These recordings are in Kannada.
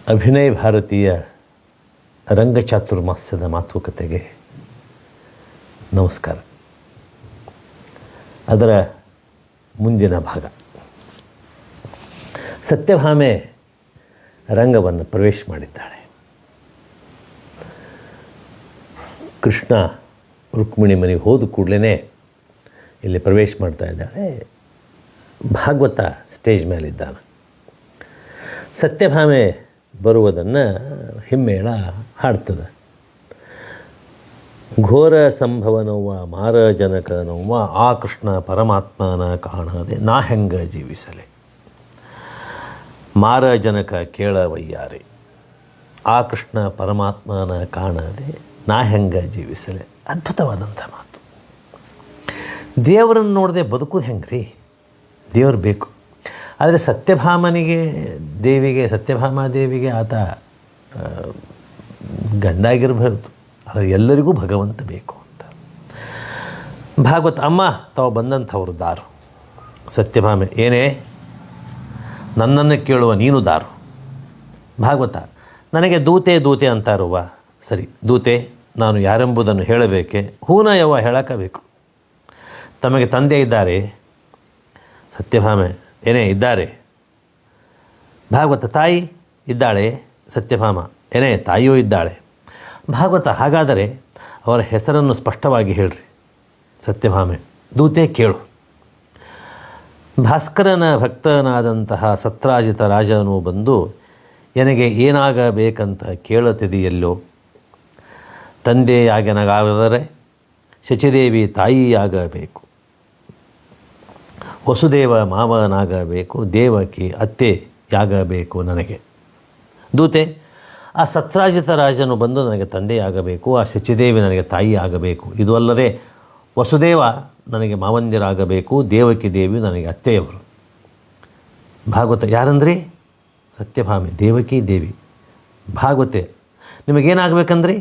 ಅಭಿನಯ ಭಾರತೀಯ ರಂಗಚಾತುರ್ಮಾಸ್ಯದ ಮಾತುಕತೆಗೆ ನಮಸ್ಕಾರ. ಅದರ ಮುಂದಿನ ಭಾಗ. ಸತ್ಯಭಾಮೆ ರಂಗವನ್ನು ಪ್ರವೇಶ ಮಾಡಿದ್ದಾಳೆ. ಕೃಷ್ಣ ರುಕ್ಮಿಣಿ ಮನೆಗೆ ಹೋದ ಕೂಡಲೇ ಇಲ್ಲಿ ಪ್ರವೇಶ ಮಾಡ್ತಾ ಇದ್ದಾಳೆ. ಭಾಗವತ ಸ್ಟೇಜ್ ಮೇಲಿದ್ದಾನೆ. ಸತ್ಯಭಾಮೆ ಬರುವುದನ್ನು ಹಿಮ್ಮೇಳ ಹಾಡ್ತದೆ. ಘೋರ ಸಂಭವನವ್ವ ಮಾರಜನಕನವ್ವ ಆ ಕೃಷ್ಣ ಪರಮಾತ್ಮನ ಕಾಣದೆ ನಾ ಹೆಂಗ ಜೀವಿಸಲೆ. ಮಾರಜನಕ ಕೇಳವಯ್ಯಾರೆ ಆ ಕೃಷ್ಣ ಪರಮಾತ್ಮನ ಕಾಣದೆ ನಾ ಹೆಂಗ ಜೀವಿಸಲೆ. ಅದ್ಭುತವಾದಂಥ ಮಾತು. ದೇವರನ್ನು ನೋಡದೆ ಬದುಕೋದು ಹೆಂಗೆ ರೀ? ದೇವರು ಬೇಕು. ಆದರೆ ಸತ್ಯಭಾಮಾ ದೇವಿಗೆ ಆತ ಗಂಡಾಗಿರ್ಬಹುದು. ಆದರೆ ಎಲ್ಲರಿಗೂ ಭಗವಂತ ಬೇಕು ಅಂತ. ಭಾಗವತ ಅಮ್ಮ ತಾವು ಬಂದಂಥವ್ರು ದಾರು. ಸತ್ಯಭಾಮೆ ಏನೇ ನನ್ನನ್ನು ಕೇಳುವ ನೀನು ದಾರು. ಭಾಗವತ ನನಗೆ ದೂತೆ ಅಂತಾರುವ. ಸರಿ ದೂತೆ, ನಾನು ಯಾರೆಂಬುದನ್ನು ಹೇಳಬೇಕೆ? ಹೂನ ಯವ್ವ ಹೇಳಕ್ಕಬೇಕು. ತಮಗೆ ತಂದೆ ಇದ್ದಾರೆ? ಸತ್ಯಭಾಮೆ ಏನೇ ಇದ್ದಾರೆ. ಭಾಗವತ ತಾಯಿ ಇದ್ದಾಳೆ. ಸತ್ಯಭಾಮ ಏನೇ ತಾಯಿಯೂ ಇದ್ದಾಳೆ. ಭಾಗವತ ಹಾಗಾದರೆ ಅವರ ಹೆಸರನ್ನು ಸ್ಪಷ್ಟವಾಗಿ ಹೇಳ್ರಿ. ಸತ್ಯಭಾಮೆ ದೂತೆ ಕೇಳು. ಭಾಸ್ಕರನ ಭಕ್ತನಾದಂತಹ ಸತ್ರಾಜಿತ ರಾಜನು ಬಂದು ನನಗೆ ಏನಾಗಬೇಕಂತ ಕೇಳುತ್ತಿದೆಯಲ್ಲೋ. ತಂದೆಯಾಗನಾಗಾದರೆ ಶಚಿದೇವಿ ತಾಯಿಯಾಗಬೇಕು, ವಸುದೇವ ಮಾವನಾಗಬೇಕು, ದೇವಕಿ ಅತ್ತೆಯಾಗಬೇಕು ನನಗೆ. ದೂತೆ ಆ ಸತ್ರಾಜಿತ ರಾಜನು ಬಂದು ನನಗೆ ತಂದೆಯಾಗಬೇಕು, ಆ ಶಚಿದೇವಿ ನನಗೆ ತಾಯಿ ಆಗಬೇಕು. ಇದು ಅಲ್ಲದೆ ವಸುದೇವ ನನಗೆ ಮಾವಂದಿರಾಗಬೇಕು, ದೇವಕಿ ದೇವಿ ನನಗೆ ಅತ್ತೆಯವರು. ಭಾಗವತ ಯಾರಂದ್ರಿ? ಸತ್ಯಭಾಮೆ ದೇವಕಿ ದೇವಿ. ಭಾಗವತೆ ನಿಮಗೇನಾಗಬೇಕಂದ್ರಿ?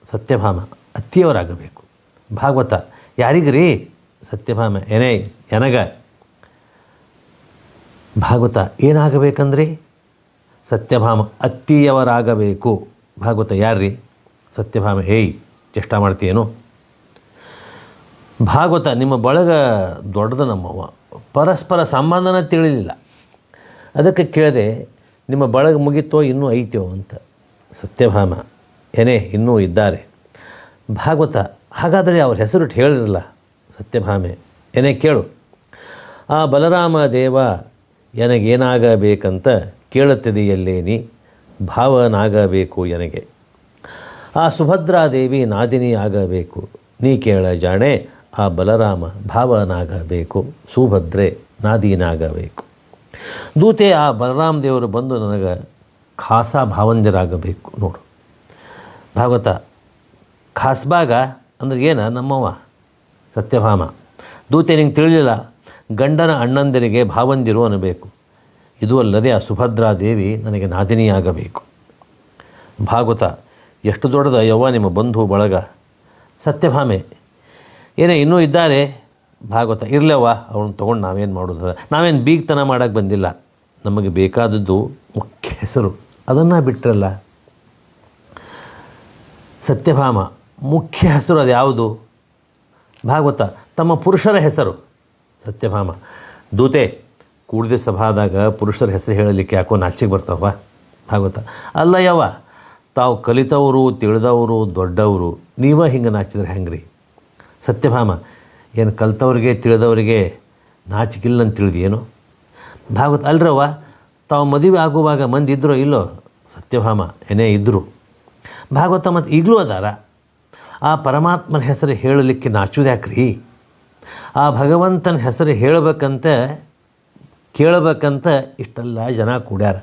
ಸತ್ಯಭಾಮ ಅತ್ತಿಯವರಾಗಬೇಕು. ಭಾಗವತ ಯಾರಿಗ್ರಿ? ಸತ್ಯಭಾಮೆ ಏನೇ ಎನಗ. ಭಾಗವತ ಏನಾಗಬೇಕಂದ್ರಿ? ಸತ್ಯಭಾಮ ಅತ್ತಿಯವರಾಗಬೇಕು. ಭಾಗವತ ಯಾರ್ರೀ? ಸತ್ಯಭಾಮ ಏಯ್ ಚೇಷ್ಟ ಮಾಡ್ತೀಯೇನು? ಭಾಗವತ ನಿಮ್ಮ ಬಳಗ ದೊಡ್ಡದು ನಮ್ಮವ್ವ, ಪರಸ್ಪರ ಸಂಬಂಧನ ತಿಳಿಲಿಲ್ಲ, ಅದಕ್ಕೆ ಕೇಳಿದೆ ನಿಮ್ಮ ಬಳಗ ಮುಗಿತೋ ಇನ್ನೂ ಐತೋ ಅಂತ. ಸತ್ಯಭಾಮ ಏನೇ ಇನ್ನೂ ಇದ್ದಾರೆ. ಭಾಗವತ ಹಾಗಾದರೆ ಅವ್ರ ಹೆಸರು ಹೇಳಿರಲ್ಲ. ಸತ್ಯಭಾಮೆ ಏನೇ ಕೇಳು. ಆ ಬಲರಾಮ ದೇವ ನನಗೇನಾಗಬೇಕಂತ ಕೇಳುತ್ತಿದೆಯಲ್ಲೇನಿ, ಭಾವನಾಗಬೇಕು ನನಗೆ. ಆ ಸುಭದ್ರಾದೇವಿ ನಾದಿನಿ ಆಗಬೇಕು, ನೀ ಕೇಳ ಜಾಣೆ. ಆ ಬಲರಾಮ ಭಾವನಾಗಬೇಕು, ಸುಭದ್ರೆ ನಾದಿನಾಗಬೇಕು. ದೂತೆ ಆ ಬಲರಾಮ ದೇವರು ಬಂದು ನನಗೆ ಖಾಸ ಭಾವಂಜರಾಗಬೇಕು ನೋಡು. ಭಾಗವತ ಖಾಸ್ಬಾಗ ಅಂದ್ರೆ ಏನ ನಮ್ಮವ್ವ? ಸತ್ಯಭಾಮ ದೂತೆ ನಿಂಗೆ ತಿಳಿಲಿಲ್ಲ, ಗಂಡನ ಅಣ್ಣಂದಿರಿಗೆ ಭಾವಂದಿರು ಅನ್ನಬೇಕು. ಇದು ಅಲ್ಲದೆ ಆ ಸುಭದ್ರಾದೇವಿ ನನಗೆ ನಾದಿನಿಯಾಗಬೇಕು. ಭಾಗವತ ಎಷ್ಟು ದೊಡ್ಡದ ಯವ್ವ ನಿಮ್ಮ ಬಂಧು ಬಳಗ. ಸತ್ಯಭಾಮೆ ಏನೇ ಇನ್ನೂ ಇದ್ದಾರೆ. ಭಾಗವತ ಇರಲವ್ವ, ಅವನು ತೊಗೊಂಡು ನಾವೇನು ಮಾಡೋದು? ನಾವೇನು ಬೀಗ್ತನ ಮಾಡೋಕ್ಕೆ ಬಂದಿಲ್ಲ. ನಮಗೆ ಬೇಕಾದದ್ದು ಮುಖ್ಯ ಹೆಸರು, ಅದನ್ನು ಬಿಟ್ಟರಲ್ಲ. ಸತ್ಯಭಾಮ ಮುಖ್ಯ ಹೆಸರು ಅದು ಯಾವುದು? ಭಾಗವತ ತಮ್ಮ ಪುರುಷರ ಹೆಸರು. ಸತ್ಯಭಾಮ ದೂತೆ ಕೂಡಿದ ಸಭಾದಾಗ ಪುರುಷರ ಹೆಸರು ಹೇಳಲಿಕ್ಕೆ ಯಾಕೋ ನಾಚಿಗೆ ಬರ್ತಾವ. ಭಾಗವತ ಅಲ್ಲ ಯವ್ವ, ತಾವು ಕಲಿತವರು ತಿಳಿದವರು ದೊಡ್ಡವರು, ನೀವ ಹಿಂಗೆ ನಾಚಿದ್ರೆ ಹೆಂಗ್ರಿ? ಸತ್ಯಭಾಮ ಏನು ಕಲಿತವ್ರಿಗೆ ತಿಳಿದವರಿಗೆ ನಾಚಿಕಿಲ್ಲ ಅಂತ ತಿಳಿದೇನು? ಭಾಗವತ ಅಲ್ರವ್ವ, ತಾವು ಮದುವೆ ಆಗುವಾಗ ಮಂದಿ ಇದ್ರೋ ಇಲ್ಲೋ? ಸತ್ಯಭಾಮ ಏನೇ ಇದ್ದರು. ಭಾಗವತ ಮತ್ತು ಈಗಲೂ ಅದಾರ. ಆ ಪರಮಾತ್ಮನ ಹೆಸರು ಹೇಳಲಿಕ್ಕೆ ನಾಚುದ್ಯಾಕ್ರಿ? ಆ ಭಗವಂತನ ಹೆಸರು ಕೇಳಬೇಕಂತ ಇಷ್ಟೆಲ್ಲ ಜನ ಕೂಡ್ಯಾರ.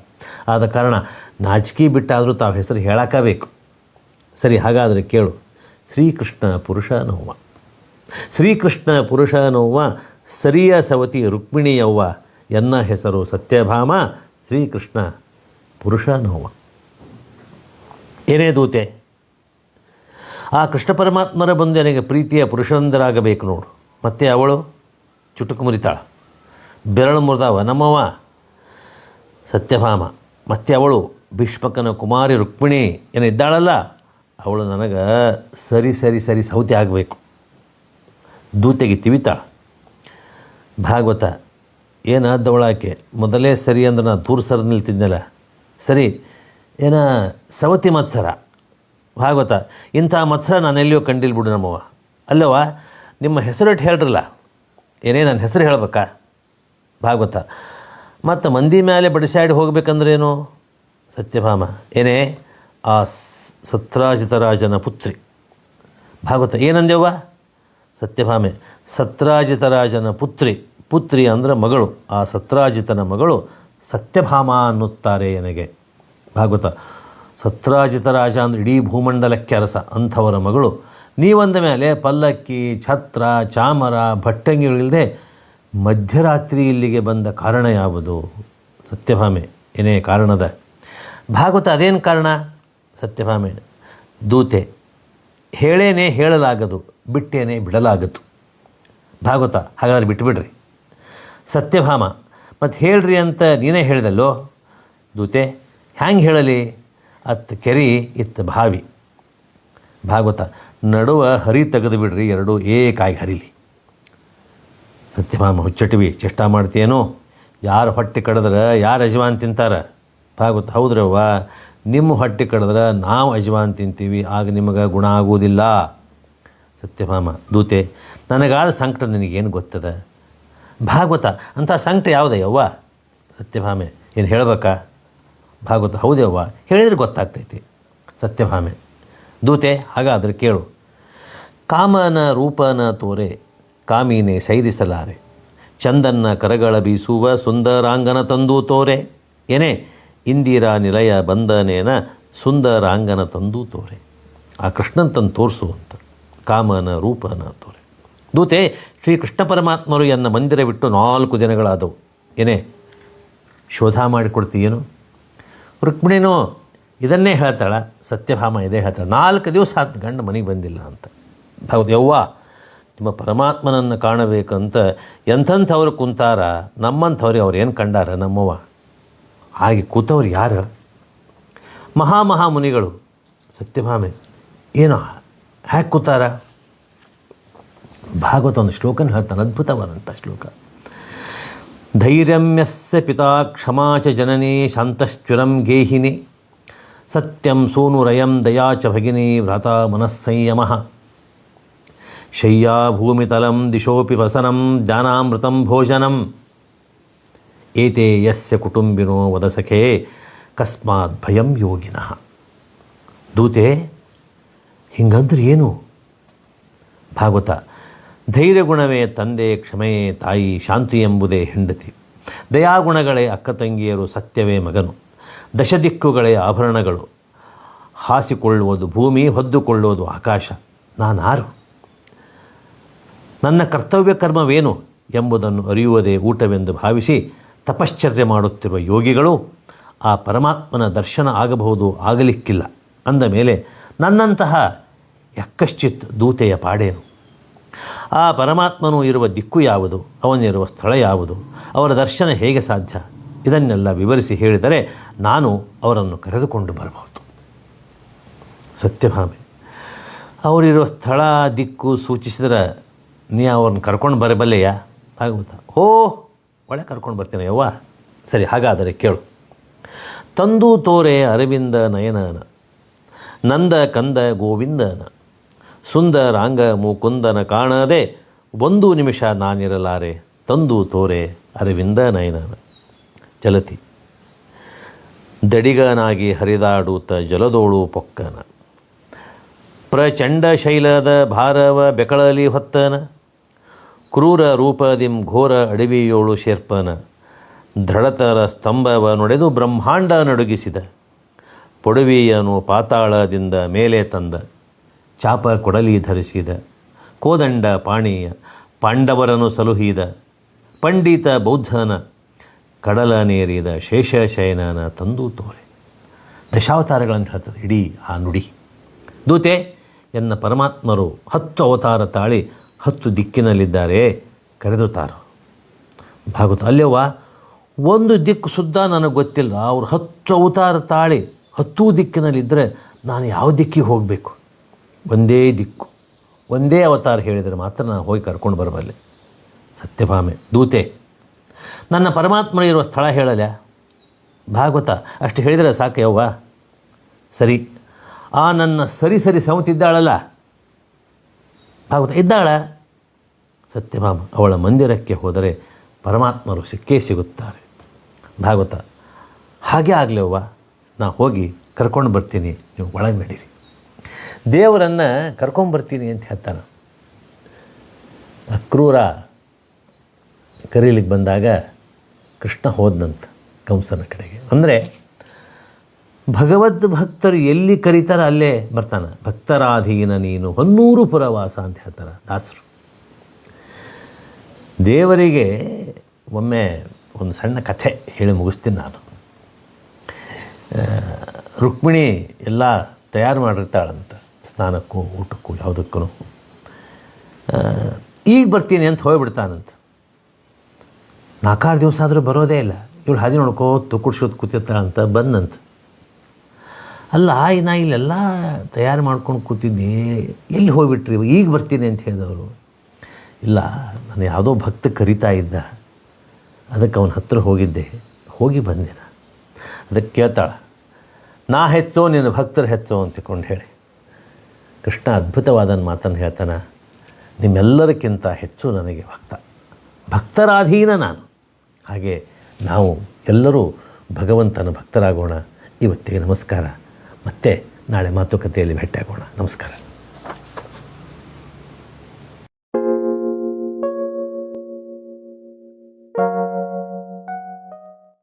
ಆದ ಕಾರಣ ನಾಚಿಕೆ ಬಿಟ್ಟಾದರೂ ತಾವು ಹೆಸರು ಹೇಳಕ್ಕಬೇಕು. ಸರಿ ಹಾಗಾದರೆ ಕೇಳು. ಶ್ರೀಕೃಷ್ಣ ಪುರುಷನವ್ವ. ಶ್ರೀಕೃಷ್ಣ ಪುರುಷನವ್ವ ಸರಿಯ ಸವತಿ ರುಕ್ಮಿಣಿಯವ್ವ ಎನ್ನ ಹೆಸರು ಸತ್ಯಭಾಮ, ಶ್ರೀಕೃಷ್ಣ ಪುರುಷನವ್ವ. ಏನೇ ದೂತೆ, ಆ ಕೃಷ್ಣ ಪರಮಾತ್ಮರ ಬಂದು ನನಗೆ ಪ್ರೀತಿಯ ಪುರುಷಂದರಾಗಬೇಕು ನೋಡು. ಮತ್ತೆ ಅವಳು ಚುಟುಕು ಮುರಿತಾಳ, ಬೆರಳು ಮುರಿದಾವ ನಮ್ಮವ್ವ. ಸತ್ಯಭಾಮ ಮತ್ತೆ ಅವಳು ಭೀಷ್ಮಕನ ಕುಮಾರಿ ರುಕ್ಮಿಣಿ ಏನಿದ್ದಾಳಲ್ಲ ಅವಳು ನನಗೆ ಸರಿ ಸೌತಿ ಆಗಬೇಕು. ದೂತೆಗೆ ತಿವಿತಾಳ. ಭಾಗವತ ಏನಾದವಳಾಕೆ ಮೊದಲೇ ಸರಿ ಅಂದ್ರೆ ನಾನು ದೂರ ಸರ್ ನಿಲ್ತಿದ್ನಲ್ಲ, ಸರಿ ಏನ ಸವತಿ ಮತ್ಸರ. ಭಾಗವತ ಇಂಥ ಮತ್ಸರ ನಾನು ಎಲ್ಲಿಯೋ ಕಂಡಿಲ್ಲ ಬಿಡು ನಮ್ಮವ್ವ. ಅಲ್ಲವ ನಿಮ್ಮ ಹೆಸರಿಟ್ಟು ಹೇಳ್ರಲ್ಲ, ಏನೇ ನನ್ನ ಹೆಸರು ಹೇಳ್ಬೇಕಾ? ಭಾಗವತ ಮತ್ತು ಮಂದಿ ಮೇಲೆ ಬಡಿಸಾಡಿ ಹೋಗ್ಬೇಕಂದ್ರೇನು? ಸತ್ಯಭಾಮ ಏನೇ ಆ ಸತ್ರಾಜಿತರಾಜನ ಪುತ್ರಿ. ಭಾಗವತ ಏನಂದೇವ್ವ? ಸತ್ಯಭಾಮೆ ಸತ್ರಾಜಿತರಾಜನ ಪುತ್ರಿ ಅಂದ್ರೆ ಮಗಳು. ಆ ಸತ್ರಾಜಿತನ ಮಗಳು ಸತ್ಯಭಾಮ ಅನ್ನುತ್ತಾರೆ ನನಗೆ. ಭಾಗವತ ಸತ್ರಾಜಿತ ರಾಜ ಅಂದರೆ ಇಡೀ ಭೂಮಂಡಲಕ್ಕೆ ಅರಸ, ಅಂಥವರ ಮಗಳು ನೀವಂದ ಮೇಲೆ ಪಲ್ಲಕ್ಕಿ, ಛತ್ರ, ಚಾಮರ, ಭಟ್ಟಂಗಿಗಳಿಲ್ಲದೆ ಮಧ್ಯರಾತ್ರಿ ಇಲ್ಲಿಗೆ ಬಂದ ಕಾರಣ ಯಾವುದು? ಸತ್ಯಭಾಮೆ ಏನೇ ಕಾರಣದ? ಭಾಗವತ ಅದೇನು ಕಾರಣ? ಸತ್ಯಭಾಮೆ ದೂತೆ ಹೇಳೇನೆ ಹೇಳಲಾಗದು, ಬಿಟ್ಟೇನೆ ಬಿಡಲಾಗದು. ಭಾಗವತ ಹಾಗಾದ್ರೆ ಬಿಟ್ಟುಬಿಡ್ರಿ. ಸತ್ಯಭಾಮ ಮತ್ತು ಹೇಳ್ರಿ ಅಂತ ನೀನೇ ಹೇಳಿದಲ್ಲೋ ದೂತೆ, ಹ್ಯಾಂಗೆ ಹೇಳಲಿ? ಅತ್ತು ಕೆರಿ ಇತ್ತು ಬಾವಿ. ಭಾಗವತ ನಡುವ ಹರಿ ತೆಗೆದು ಬಿಡ್ರಿ, ಎರಡೂ ಏಕಾಗಿ ಹರಿಲಿ. ಸತ್ಯಭಾಮ ಹುಚ್ಚಟಿವಿ ಚೇಷ್ಟ ಮಾಡ್ತೀಯೇನೋ? ಯಾರು ಹೊಟ್ಟೆ ಕಡಿದ್ರೆ ಯಾರು ಯಜಮಾನ್ ತಿಂತಾರೆ? ಭಾಗವತ ಹೌದ್ರವ್ವ, ನಿಮ್ಮ ಹೊಟ್ಟೆ ಕಡಿದ್ರೆ ನಾವು ಯಜಮಾನ್ ತಿಂತೀವಿ, ಆಗ ನಿಮಗೆ ಗುಣ ಆಗುವುದಿಲ್ಲ. ಸತ್ಯಭಾಮ ದೂತೆ ನನಗಾದ ಸಂಕಟ ನಿನಗೇನು ಗೊತ್ತದ? ಭಾಗವತ ಅಂಥ ಸಂಕಟ ಯಾವುದಯ್ಯವ್ವ? ಸತ್ಯಭಾಮೆ ಏನು ಹೇಳಬೇಕಾ? ಭಾಗವತ ಹೌದವ್ವ, ಹೇಳಿದರೆ ಗೊತ್ತಾಗ್ತೈತಿ. ಸತ್ಯಭಾಮೆ ದೂತೆ ಹಾಗಾದರೆ ಕೇಳು. ಕಾಮನ ರೂಪನ ತೋರೆ ಕಾಮೀನೆ ಸೈರಿಸಲಾರೆ, ಚಂದನ್ನ ಕರಗಳ ಬೀಸುವ ಸುಂದರಾಂಗನ ತಂದು ತೋರೆ. ಏನೇ ಇಂದಿರಾ ನಿಲಯ ಬಂದನೇನ ಸುಂದರಾಂಗನ ತಂದು ತೋರೆ. ಆ ಕೃಷ್ಣನ್ ತಂದು ತೋರಿಸು ಅಂತ. ಕಾಮನ ರೂಪನ ತೋರೆ. ದೂತೆ ಶ್ರೀಕೃಷ್ಣ ಪರಮಾತ್ಮರು ಎನ್ನ ಮಂದಿರ ಬಿಟ್ಟು 4 ದಿನಗಳಾದವು. ಏನೇ ಶೋಧ ಮಾಡಿಕೊಡ್ತೀಯೇನು? ರುಕ್ಮಿಣಿನೂ ಇದನ್ನೇ ಹೇಳ್ತಾಳೆ, ಸತ್ಯಭಾಮ ಇದೇ ಹೇಳ್ತಾಳೆ. 4 ದಿವಸ ಆತು ಗಂಡ ಮನೆಗೆ ಬಂದಿಲ್ಲ ಅಂತ. ಹೌದು ಯವ್ವ, ನಿಮ್ಮ ಪರಮಾತ್ಮನನ್ನು ಕಾಣಬೇಕಂತ ಎಂಥವ್ರು ಕುಂತಾರ, ನಮ್ಮಂಥವ್ರಿಗೆ ಅವ್ರು ಏನು ಕಂಡಾರ ನಮ್ಮವ್ವ? ಹಾಗೆ ಕೂತವ್ರು ಯಾರು? ಮಹಾಮುನಿಗಳು. ಸತ್ಯಭಾಮೆ ಏನೋ ಹ್ಯಾಕೆ ಕೂತಾರ? ಭಾಗವತ ಒಂದು ಶ್ಲೋಕನ ಹೇಳ್ತಾನೆ, ಅದ್ಭುತವಾದಂಥ ಶ್ಲೋಕ. ಧೈರ್ಯಮ್ಯಸ್ಯ ಪಿತಾ ಕ್ಷಮಾ ಚ ಜನನಿ ಶಾಂತಶ್ಚುರಂ ಗೇಹಿನಿ ಸತ್ಯಂ ಸೂನುರಯಂ ದಯಾ ಚ ಭಗಿನಿ ಭ್ರಾತಾ ಮನಸ್ಸಂಯಮಃ ಶಯ್ಯಾ ಭೂಮಿತಲಂ ದಿಶೋಪಿ ವಸನಂ ಜ್ಞಾನಾಮೃತಂ ಭೋಜನಂ ಏತೆ ಯಸ್ಯ ಕುಟುಂಬಿನೋ ವದಸಖೇ ಕಸ್ಮಾತ್ ಭಯಂ ಯೋಗಿನಃ. ದೂತೆ ಹಿಂಗಂದ್ರೆ ಏನು? ಭಾಗವತ ಧೈರ್ಯಗುಣವೇ ತಂದೆ, ಕ್ಷಮೆಯೇ ತಾಯಿ, ಶಾಂತಿ ಎಂಬುದೇ ಹೆಂಡತಿ, ದಯಾಗುಣಗಳೇ ಅಕ್ಕ ತಂಗಿಯರು, ಸತ್ಯವೇ ಮಗನು, ದಶದಿಕ್ಕುಗಳೇ ಆಭರಣಗಳು, ಹಾಸಿಕೊಳ್ಳುವುದು ಭೂಮಿ, ಹೊದ್ದುಕೊಳ್ಳುವುದು ಆಕಾಶ. ನಾನಾರು? ನನ್ನ ಕರ್ತವ್ಯ ಕರ್ಮವೇನು ಎಂಬುದನ್ನು ಅರಿಯುವುದೇ ಊಟವೆಂದು ಭಾವಿಸಿ ತಪಶ್ಚರ್ಯೆ ಮಾಡುತ್ತಿರುವ ಯೋಗಿಗಳು ಆ ಪರಮಾತ್ಮನ ದರ್ಶನ ಆಗಬಹುದು, ಆಗಲಿಕ್ಕಿಲ್ಲ ಅಂದ ಮೇಲೆ ನನ್ನಂತಹ ಯಕ್ಕಶ್ಚಿತ್ ದೂತೆಯ ಪಾಡೇನು? ಆ ಪರಮಾತ್ಮನು ಇರುವ ದಿಕ್ಕು ಯಾವುದು, ಅವನಿರುವ ಸ್ಥಳ ಯಾವುದು, ಅವರ ದರ್ಶನ ಹೇಗೆ ಸಾಧ್ಯ? ಇದನ್ನೆಲ್ಲ ವಿವರಿಸಿ ಹೇಳಿದರೆ ನಾನು ಅವರನ್ನು ಕರೆದುಕೊಂಡು ಬರಬಹುದು. ಸತ್ಯಭಾಮೆ ಅವರಿರುವ ಸ್ಥಳ ದಿಕ್ಕು ಸೂಚಿಸಿದರೆ ನೀ ಅವ್ರನ್ನ ಕರ್ಕೊಂಡು ಬರಬಲ್ಲೆಯ? ಭಾಗವತ ಒಳ್ಳೆ ಕರ್ಕೊಂಡು ಬರ್ತೀನಿ ಯವ್ವ. ಸರಿ ಹಾಗಾದರೆ ಕೇಳು. ತಂದು ತೋರೆ ಅರವಿಂದ ನಯನನ ನಂದ ಕಂದ ಗೋವಿಂದನ ಸುಂದರಾಂಗ ಮುಕುಂದನ ಕಾಣದೆ 1 ನಿಮಿಷ ನಾನಿರಲಾರೆ ತಂದು ತೋರೆ ಅರವಿಂದ ನಯನನ. ಚಲತಿ ದಡಿಗನಾಗಿ ಹರಿದಾಡೂತ ಜಲದೋಳು ಪೊಕ್ಕನ ಪ್ರಚಂಡ ಶೈಲದ ಭಾರವ ಬೆಕಳಲಿ ಹೊತ್ತನ ಕ್ರೂರ ರೂಪದಿಂ ಘೋರ ಅಡವಿಯೋಳು ಶೇರ್ಪನ ದೃಢತರ ಸ್ತಂಭವ ನುಡೆದು ಬ್ರಹ್ಮಾಂಡ ನಡುಗಿಸಿದ ಪೊಡವಿಯನು ಪಾತಾಳದಿಂದ ಮೇಲೆ ತಂದ ಚಾಪ ಕೊಡಲಿ ಧರಿಸಿದ ಕೋದಂಡ ಪಾಣೀಯ ಪಾಂಡವರನು ಸಲುಹಿದ ಪಂಡಿತ ಬೌದ್ಧನ ಕಡಲ ನೇರಿದ ಶೇಷಶಯನನ ತಂದು ತೋರೆ. ದಶಾವತಾರಗಳನ್ನು ಹೇಳ್ತದೆ ಇಡೀ ಆ ನುಡಿ. ದೂತೆ ಎನ್ನ ಪರಮಾತ್ಮರು 10 ಅವತಾರ ತಾಳಿ 10 ದಿಕ್ಕಿನಲ್ಲಿದ್ದಾರೆ, ಕರೆದುತ್ತಾರೋ. ಭಾಗವತ ಅಲ್ಲೇವ್ವ ಒಂದು ದಿಕ್ಕು ಸುದ್ದ ನನಗೆ ಗೊತ್ತಿಲ್ಲ. ಅವ್ರು 10 ಅವತಾರ ತಾಳಿ 10 ದಿಕ್ಕಿನಲ್ಲಿದ್ದರೆ ನಾನು ಯಾವ ದಿಕ್ಕಿಗೆ ಹೋಗಬೇಕು? ಒಂದೇ ದಿಕ್ಕು, ಒಂದೇ ಅವತಾರ ಹೇಳಿದರೆ ಮಾತ್ರ ನಾನು ಹೋಗಿ ಕರ್ಕೊಂಡು ಬರಬಲ್ಲೆ. ಸತ್ಯಭಾಮೆ, ದೂತೆ, ನನ್ನ ಪರಮಾತ್ಮ ಇರುವ ಸ್ಥಳ ಹೇಳಲ್ಲ? ಭಾಗವತ ಅಷ್ಟು ಹೇಳಿದರೆ ಸಾಕು ಯವ್ವ. ಸರಿ, ಆ ನನ್ನ ಸರಿ ಸಮತಿದ್ದಾಳಲ್ಲ ಭಾಗವತ, ಇದ್ದಾಳ? ಸತ್ಯಭಾಮ, ಅವಳ ಮಂದಿರಕ್ಕೆ ಹೋದರೆ ಪರಮಾತ್ಮರು ಸಿಕ್ಕೇ ಸಿಗುತ್ತಾರೆ. ಭಾಗವತ, ಹಾಗೇ ಆಗಲಿವ್ವ, ನಾ ಹೋಗಿ ಕರ್ಕೊಂಡು ಬರ್ತೀನಿ, ನೀವು ಒಳಗೆ ನಡೀರಿ. ದೇವರನ್ನು ಕರ್ಕೊಂಬರ್ತೀನಿ ಅಂತ ಹೇಳ್ತಾನೆ. ಅಕ್ರೂರ ಕರೀಲಿಕ್ಕೆ ಬಂದಾಗ ಕೃಷ್ಣ ಹೋದನಂತ ಕಂಸನ ಕಡೆಗೆ. ಅಂದರೆ ಭಗವದ್ ಭಕ್ತರು ಎಲ್ಲಿ ಕರೀತಾರೆ ಅಲ್ಲೇ ಬರ್ತಾನೆ. ಭಕ್ತರಾಧೀನ ನೀನು ಹೊನ್ನೂರು ಪುರವಾಸ ಅಂತ ಹೇಳ್ತಾರೆ ದಾಸರು. ದೇವರಿಗೆ ಒಮ್ಮೆ ಒಂದು ಸಣ್ಣ ಕಥೆ ಹೇಳಿ ಮುಗಿಸ್ತೀನಿ ನಾನು. ರುಕ್ಮಿಣಿ ಎಲ್ಲ ತಯಾರು ಮಾಡಿರ್ತಾಳಂತ, ಸ್ನಾನಕ್ಕೂ ಊಟಕ್ಕೂ ಯಾವುದಕ್ಕೂ. ಈಗ ಬರ್ತೀನಿ ಅಂತ ಹೋಗ್ಬಿಡ್ತಾನಂತ. 4-6 ದಿವಸ ಆದರೂ ಬರೋದೇ ಇಲ್ಲ. ಇವಳು ಹಾದಿ ನೋಡ್ಕೋತ ಕುಡ್ಸೋದು ಕೂತಿರ್ತಾಳಂತ. ಬಂದಂತ, ಅಲ್ಲ ನಾ ಇಲ್ಲೆಲ್ಲ ತಯಾರು ಮಾಡ್ಕೊಂಡು ಕೂತಿದ್ದೆ, ಎಲ್ಲಿ ಹೋಗ್ಬಿಟ್ರಿ? ಈಗ ಬರ್ತೀನಿ ಅಂತ ಹೇಳಿದವರು. ಇಲ್ಲ, ನಾನು ಯಾವುದೋ ಭಕ್ತ ಕರಿತಾ ಇದ್ದ, ಅದಕ್ಕೆ ಅವನ ಹತ್ರ ಹೋಗಿದ್ದೆ, ಹೋಗಿ ಬಂದೆ. ಅದಕ್ಕೆ ಕೇಳ್ತಾಳೆ, ನಾ ಹೆಚ್ಚೋ ನಿನ್ನ ಭಕ್ತರು ಹೆಚ್ಚೋ ಅಂತಕೊಂಡು ಹೇಳಿ. ಕೃಷ್ಣ ಅದ್ಭುತವಾದ ಮಾತನ್ನು ಹೇಳ್ತಾನೆ, ನಿಮ್ಮೆಲ್ಲರಿಗಿಂತ ಹೆಚ್ಚು ನನಗೆ ಭಕ್ತರಾಧೀನ ನಾನು. ಹಾಗೆ ನಾವು ಎಲ್ಲರೂ ಭಗವಂತನ ಭಕ್ತರಾಗೋಣ. ಇವತ್ತಿಗೆ ನಮಸ್ಕಾರ. ಮತ್ತೆ ನಾಳೆ ಮಾತುಕತೆಯಲ್ಲಿ ಭೇಟಿಯಾಗೋಣ. ನಮಸ್ಕಾರ.